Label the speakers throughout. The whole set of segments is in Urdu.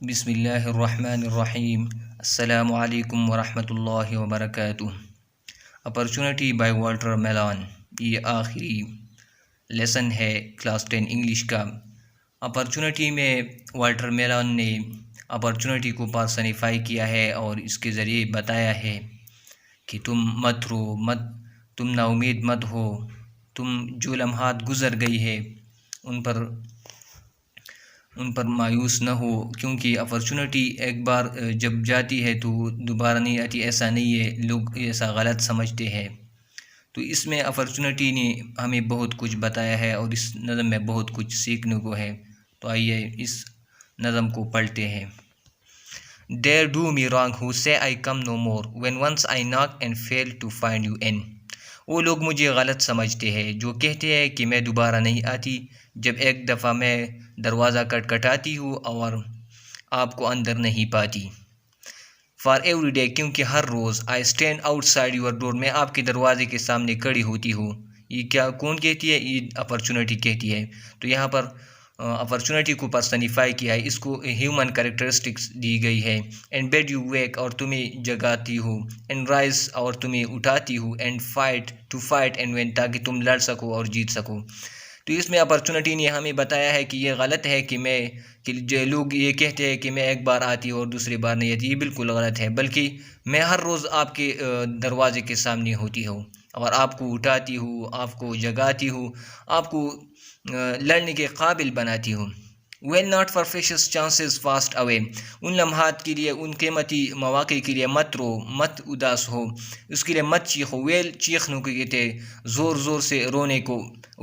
Speaker 1: بسم اللہ الرحمن الرحیم۔ السلام علیکم ورحمۃ اللہ وبرکاتہ۔ اپرچونٹی بائی والٹر میلان، یہ آخری لیسن ہے کلاس 10 انگلش کا۔ اپرچونٹی میں والٹر میلان نے اپرچونٹی کو پرسنیفائی کیا ہے اور اس کے ذریعے بتایا ہے کہ تم مت رو، تم نا امید مت ہو، تم جو لمحات گزر گئی ہے ان پر مایوس نہ ہو، کیونکہ اپرچونٹی ایک بار جب جاتی ہے تو دوبارہ نہیں آتی۔ ایسا نہیں ہے، لوگ ایسا غلط سمجھتے ہیں۔ تو اس میں اپرچونٹی نے ہمیں بہت کچھ بتایا ہے اور اس نظم میں بہت کچھ سیکھنے کو ہے۔ تو آئیے اس نظم کو پڑھتے ہیں۔ Dare do me wrong who say I come no more, when once I knock and fail to find you in. وہ لوگ مجھے غلط سمجھتے ہیں جو کہتے ہیں کہ میں دوبارہ نہیں آتی جب ایک دفعہ میں دروازہ کٹکھٹاتی ہوں اور آپ کو اندر نہیں پاتی۔ For every day، کیونکہ ہر روز I stand outside your door، میں آپ کے دروازے کے سامنے کھڑی ہوتی ہوں۔ یہ کیا کون کہتی ہے؟ یہ اپرچونٹی کہتی ہے۔ تو یہاں پر اپرچونٹی کو پرسنیفائی کیا ہے، اس کو ہیومن کریکٹرسٹکس دی گئی ہے۔ اینڈ بیڈ یو ویک، اور تمہیں جگاتی ہوں۔ اینڈ رائز، اور تمہیں اٹھاتی ہوں۔ And fight, to fight and win, تاکہ تم لڑ سکو اور جیت سکو۔ تو اس میں اپرچونٹی نے ہمیں بتایا ہے کہ یہ غلط ہے کہ جو لوگ یہ کہتے ہیں کہ میں ایک بار آتی اور دوسری بار نہیں آتی، یہ بالکل غلط ہے، بلکہ میں ہر روز آپ کے دروازے کے سامنے ہوتی ہوں اور آپ کو اٹھاتی ہوں، آپ کو جگاتی ہوں، آپ کو لڑنے کے قابل بناتی ہوں۔ Well not for precious chances fast away، ان لمحات کے لیے، ان قیمتی مواقع کے لیے مت رو، مت اداس ہو، اس کے لیے مت چیخو۔ ویل چیخنے کو کہتے ہیں، زور زور سے رونے کو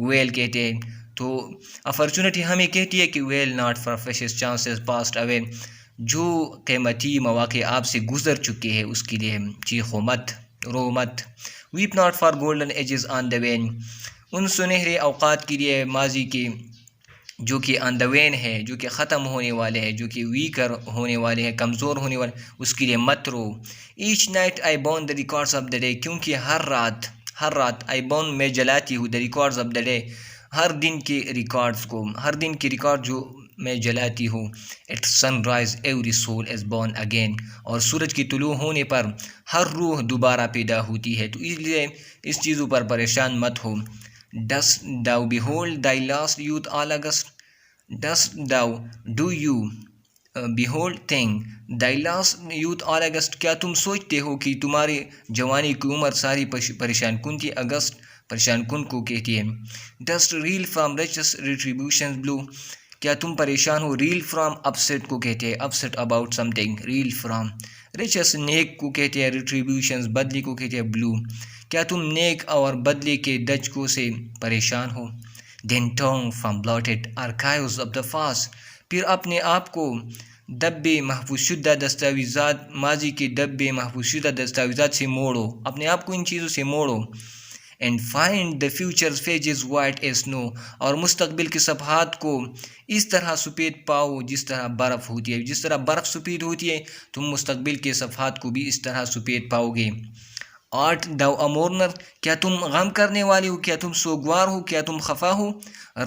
Speaker 1: ویل کہتے ہیں۔ تو اپرچونٹی ہمیں کہتی ہے کہ well not for precious chances past away، جو قیمتی مواقع آپ سے گزر چکے ہیں اس کے لیے چیخو مت، رو مت۔ Weep not for golden ages on the wane، ان سنہرے اوقات کے لیے ماضی کے جو کہ آن دا وین ہے، جو کہ ختم ہونے والے ہیں، جو کہ ویکر ہونے والے ہیں، کمزور ہونے والے، اس کے لیے مت رو۔ Each night I burn the records of the day، کیونکہ ہر رات آئی burn، میں جلاتی ہوں، the records of the day، ہر دن کے ریکارڈز کو، ہر دن کے ریکارڈ جو میں جلاتی ہوں۔ At sunrise every soul is born again، اور سورج کی طلوع ہونے پر ہر روح دوبارہ پیدا ہوتی ہے۔ تو اس لیے اس چیزوں پر پریشان مت ہو۔ Dost thou behold thy last youth all August، dost thou do you behold think thy last youth all August، کیا تم سوچتے ہو کہ تمہاری جوانی کی عمر ساری پریشان کن تھی؟ اگست پریشان کن کو کہتی ہے۔ Dost reel from righteous retributions blue، کیا تم پریشان ہو؟ ریل فرام اپسیٹ کو کہتے ہیں، upset about something, real from. Riches neck کو کہتے ہیں، ریٹریبیوشنز بدلے کو کہتے ہیں، بلو، کیا تم نیک اور بدلے کے دچکوں سے پریشان ہو؟ Then turn from blotted archives of the past، پھر اپنے آپ کو دبے محفوظ شدہ دستاویزات، ماضی کے دبے محفوظ شدہ دستاویزات سے موڑو، اپنے آپ کو ان چیزوں سے موڑو۔ And find the future's pages white as snow، اور مستقبل کے صفحات کو اس طرح سفید پاؤ جس طرح برف ہوتی ہے، جس طرح برف سفید ہوتی ہے تم مستقبل کے صفحات کو بھی اس طرح سفید پاؤ گے۔ Art thou a mourner، کیا تم غم کرنے والے ہو، کیا تم سوگوار ہو، کیا تم خفا ہو؟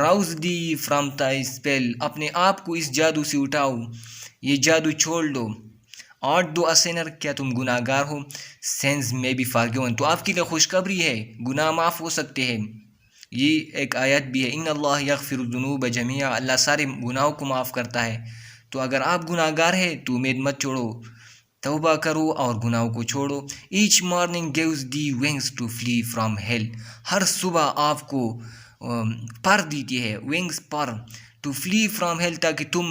Speaker 1: Rouse thee from thy spell، اپنے آپ کو اس جادو سے اٹھاؤ، یہ جادو چھوڑ دو۔ Art thou a sinner، کیا تم گناہ گار ہو؟ Sins may be forgiven، تو آپ کے لیے خوشخبری ہے، گناہ معاف ہو سکتے ہیں۔ یہ ایک آیت بھی ہے، ان اللہ یغفر الذنوب جميعا، اللہ سارے گناہوں کو معاف کرتا ہے۔ تو اگر آپ گناہ گار ہیں تو امید مت چھوڑو، توبہ کرو اور گناہوں کو چھوڑو۔ Each morning gives thee wings to flee from hell، ہر صبح آپ کو پر دیتی ہے، wings per, to flee from hell، تاکہ تم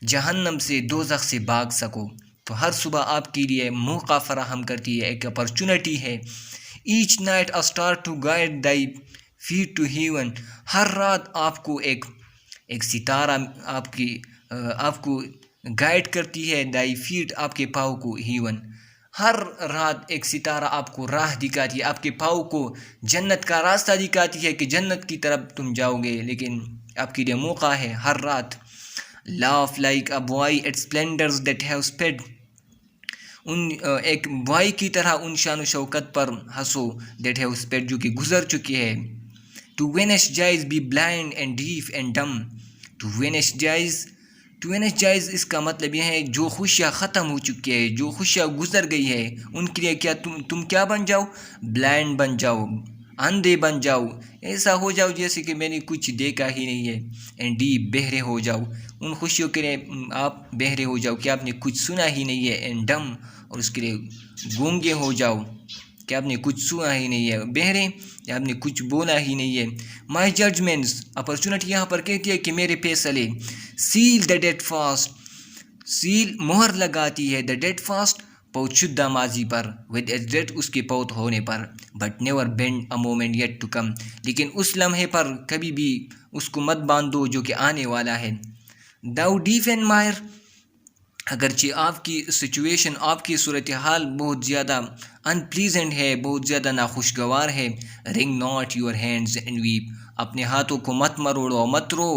Speaker 1: جہنم سے، دوزخ سے بھاگ سکو۔ تو ہر صبح آپ کے لیے موقع فراہم کرتی ہے، ایک اپرچونٹی ہے۔ Each night a star to guide thy feet to heaven، ہر رات آپ کو ایک ستارہ آپ کو گائیڈ کرتی ہے، thy feet، آپ کے پاؤں کو، heaven، ہر رات ایک ستارہ آپ کو راہ دکھاتی ہے، آپ کے پاؤں کو جنت کا راستہ دکھاتی ہے کہ جنت کی طرف تم جاؤ گے، لیکن آپ کے لیے موقع ہے ہر رات۔ Laugh like a boy at splendors that have sped، ایک بوائے کی طرح ان شان و شوکت پر ہنسو، that have sped، جو کہ گزر چکی ہے۔ To vanish eyes be blind and deaf and dumb، to vanish eyes، to energize اس کا مطلب یہ ہے جو خوشیاں ختم ہو چکی ہے، جو خوشیاں گزر گئی ہے، ان کے لیے کیا تم کیا بن جاؤ؟ بلائنڈ بن جاؤ، اندھے بن جاؤ، ایسا ہو جاؤ جیسے کہ میں نے کچھ دیکھا ہی نہیں ہے. اینڈ ڈیپ بہرے ہو جاؤ، ان خوشیوں کے لیے آپ بہرے ہو جاؤ کہ آپ نے کچھ سنا ہی نہیں ہے. اینڈ ڈم، اور اس کے لیے گونگے ہو جاؤ کہ آپ نے کچھ سنا ہی نہیں ہے. بہرے یا آپ نے کچھ بولا ہی نہیں ہے. مائی ججمنٹس، اپرچونٹی یہاں پر کہتی ہے کہ میرے فیصلے. Seal the deed fast, seal مہر لگاتی ہے دا ڈیڈ فاسٹ پوت شدہ ماضی پر، ود اٹس ڈیتھ اس کے پوت ہونے پر. But never bend a moment yet to come, لیکن اس لمحے پر کبھی بھی اس کو مت باندھو جو کہ آنے والا ہے. داؤ ڈیف اینڈ مائر، اگرچہ آپ کی سچویشن، آپ کی صورتحال بہت زیادہ ان پلیزنٹ ہے، بہت زیادہ ناخوشگوار ہے. رنگ not your hands and weep, اپنے ہاتھوں کو مت مروڑو، مت رو.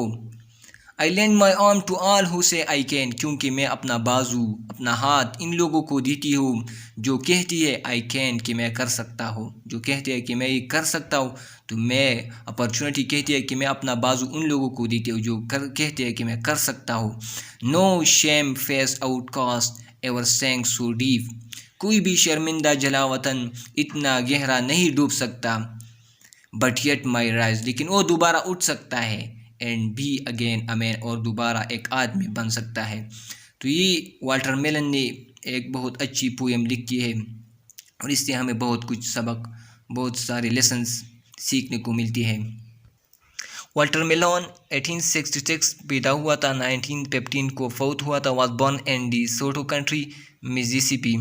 Speaker 1: I lend my arm to all who say I can، کیونکہ میں اپنا بازو، اپنا ہاتھ ان لوگوں کو دیتی ہوں جو کہتی ہے I can، کہ میں کر سکتا ہوں، جو کہتے ہیں کہ میں یہ کر سکتا ہوں. تو میں اپرچونٹی کہتی ہے کہ میں اپنا بازو ان لوگوں کو دیتی ہوں جو کہتے ہیں کہ میں کر سکتا ہوں. No shame faced outcast ever sank so deep، کوئی بھی شرمندہ جلا وطن اتنا گہرا نہیں ڈوب سکتا. But yet my rise، لیکن وہ دوبارہ اٹھ سکتا ہے. اینڈ بی اگین اے مین، اور دوبارہ ایک آدمی بن سکتا ہے. تو یہ والٹر میلن نے ایک بہت اچھی پویم لکھی ہے، اور اس سے ہمیں بہت کچھ سبق، بہت سارے لیسنس سیکھنے کو ملتی ہے. والٹر میلن 1866 پیدا ہوا تھا، 1915 کو فوت ہوا تھا. Was born in de Soto country, Mississippi.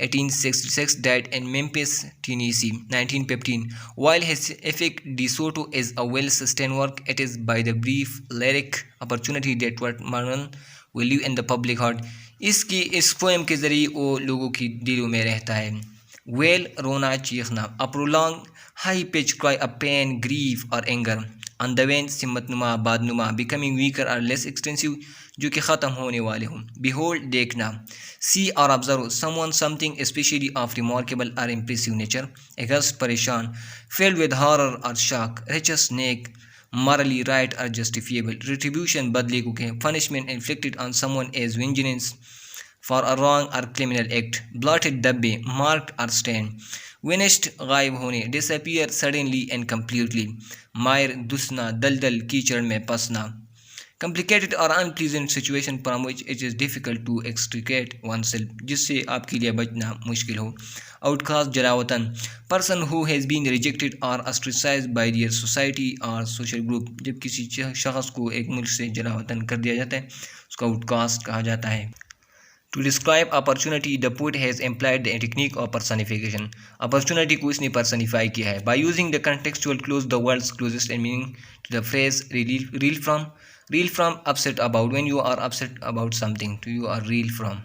Speaker 1: 1866 died in Memphis, Tennessee. 1915. While his epic De Soto is a well-sustained work, it is by the brief lyric opportunity that what Marlon will live in the public heart. اس پوئم کے ذریعے وہ لوگوں کی دلوں میں رہتا ہے. ویل، رونا، چیخنا. A prolonged high-pitched cry of pain, grief or anger. On the wane، سمت نما، باد نما. Becoming weaker or less extensive، جو کہ ختم ہونے والے ہوں. Behold، دیکھنا. See or observe someone something especially of remarkable or impressive nature. Aghast، پریشان. Filled with horror or shock. Righteous، neck. Morally right or justifiable. Retribution، بدلے کو کہ. Punishment inflicted on someone as vengeance for a wrong or criminal act. Blotted، دبے. Marked or stained. Vanished، غائب ہونے. Disappear suddenly and completely. Mire، دسنا. دلدل، کیچڑ میں پسنا. Complicated or unpleasant situation from which it is difficult to extricate oneself، جس سے آپ کے لیے بچنا مشکل ہو. Outcast، جلاوطن. Person who has been rejected or ostracized by their society or social group، جب کسی شخص کو ایک ملک سے جلاوطن کر دیا جاتا ہے اس کو outcast کہا جاتا ہے. To describe opportunity، the poet has employed the technique of personification. Opportunity کو اس نے personify کیا ہے. By using the contextual clues، the words closest in meaning to the phrase reel from upset about، when you are upset about something to you are reel from.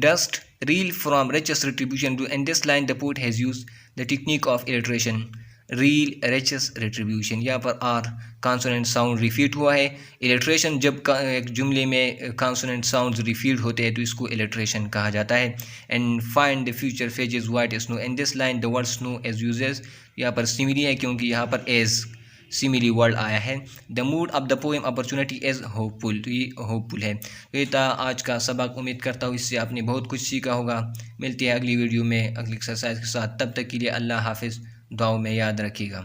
Speaker 1: Dust، reel from righteous retribution. In this line the poet has used the technique of alliteration. Real, reaches, retribution. یہاں پر آر کانسوننٹ ساؤنڈ ریفیٹ ہوا ہے. الٹریشن، جب ایک جملے میں کانسوننٹ ساؤنڈز ریفیٹ ہوتے ہیں تو اس کو الٹریشن کہا جاتا ہے. And find the future faces white snow. In this line the word snow is uses, یہاں پر سیملی ہے کیونکہ یہاں پر ایز سیملی ورڈ آیا ہے. The mood of the poem opportunity is hopeful, تو یہ ہوپ فل ہے. تو یہ تھا آج کا سبق. امید کرتا ہوں اس سے آپ نے بہت کچھ سیکھا ہوگا. ملتے ہیں اگلی ویڈیو میں اگلی ایکسرسائز کے ساتھ. تب تک کے لیے اللہ حافظ. دعاؤں میں یاد رکھیے گا.